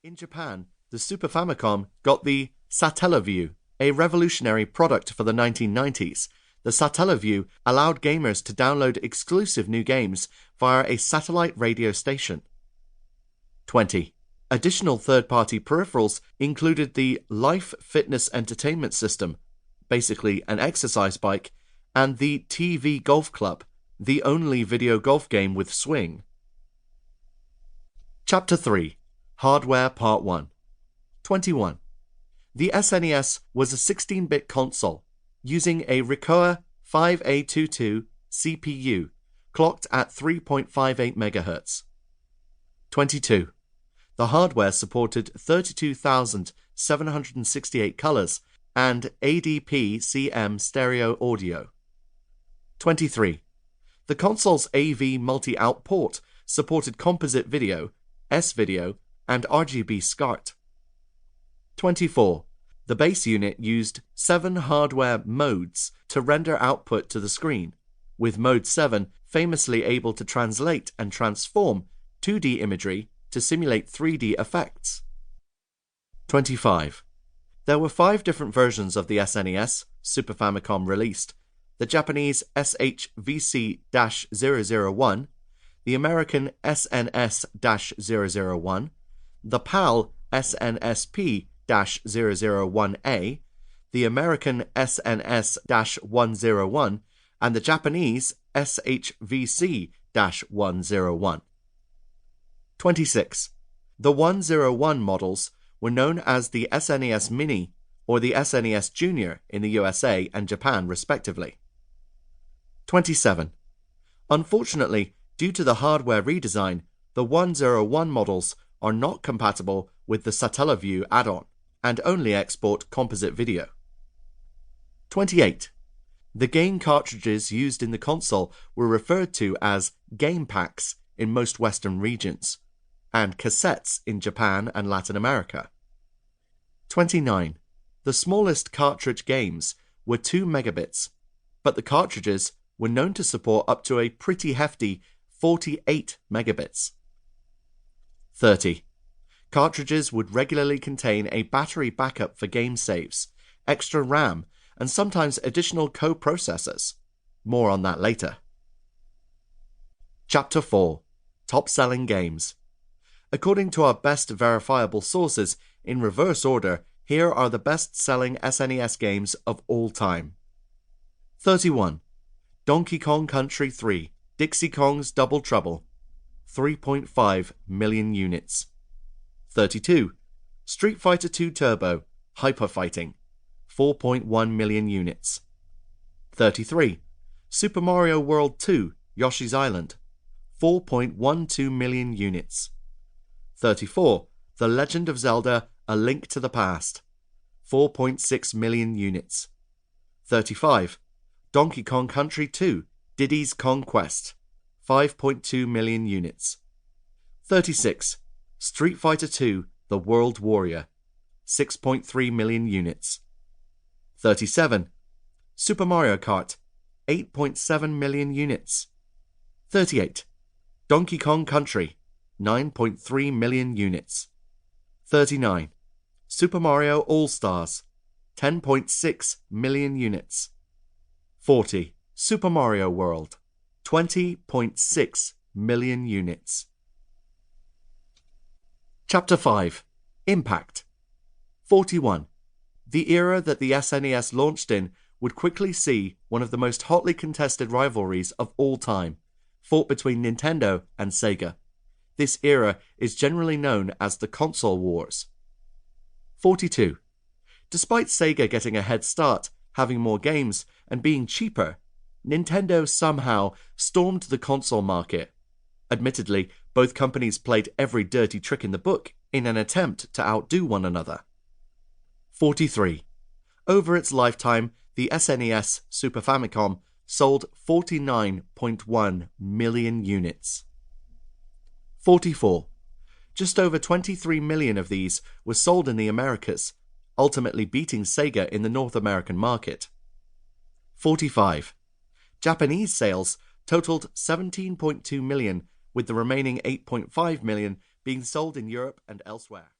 In Japan, the Super Famicom got the Satellaview, a revolutionary product for the 1990s. The Satellaview allowed gamers to download exclusive new games via a satellite radio station. 20. Additional third-party peripherals included the Life Fitness Entertainment System, basically an exercise bike, and the TV Golf Club, the only video golf game with swing. Chapter 3. Hardware Part 1. 21. The SNES was a 16-bit console using a Ricoh 5A22 CPU clocked at 3.58 MHz. 22. The hardware supported 32,768 colors and ADP-CM stereo audio. 23. The console's AV multi-out port supported composite video, S-video, and RGB SCART. 24. The base unit used 7 hardware modes to render output to the screen, with Mode 7 famously able to translate and transform 2D imagery to simulate 3D effects. 25. There were 5 different versions of the SNES Super Famicom released: the Japanese SHVC-001, the American SNS-001, the PAL SNSP-001A, the American SNS-101, and the Japanese SHVC-101. 26. The 101 models were known as the SNES Mini or the SNES Junior in the USA and Japan respectively. 27. Unfortunately, due to the hardware redesign, the 101 models are not compatible with the Satellaview add-on and only export composite video. 28. The game cartridges used in the console were referred to as game packs in most Western regions, and cassettes in Japan and Latin America. 29. The smallest cartridge games were 2 megabits, but the cartridges were known to support up to a pretty hefty 48 megabits. 30. Cartridges would regularly contain a battery backup for game saves, extra RAM, and sometimes additional co-processors. More on that later. Chapter 4. Top-selling games. According to our best verifiable sources, in reverse order, here are the best-selling SNES games of all time. 31. Donkey Kong Country 3, Dixie Kong's Double Trouble, 3.5 million units. 32. Street Fighter II Turbo, Hyper Fighting, 4.1 million units. 33. Super Mario World 2, Yoshi's Island, 4.12 million units. 34. The Legend of Zelda, A Link to the Past, 4.6 million units. 35. Donkey Kong Country 2, Diddy's Kong Quest, 5.2 million units. 36. Street Fighter II, The World Warrior, 6.3 million units. 37. Super Mario Kart, 8.7 million units. 38. Donkey Kong Country, 9.3 million units. 39. Super Mario All-Stars, 10.6 million units. 40. Super Mario World, 20.6 million units. Chapter 5. Impact. 41. The era that the SNES launched in would quickly see one of the most hotly contested rivalries of all time, fought between Nintendo and Sega. This era is generally known as the Console Wars. 42. Despite Sega getting a head start, having more games, and being cheaper, Nintendo somehow stormed the console market. Admittedly, both companies played every dirty trick in the book in an attempt to outdo one another. 43. Over its lifetime, the SNES Super Famicom sold 49.1 million units. 44. Just over 23 million of these were sold in the Americas, ultimately beating Sega in the North American market. 45. Japanese sales totaled 17.2 million, with the remaining 8.5 million being sold in Europe and elsewhere.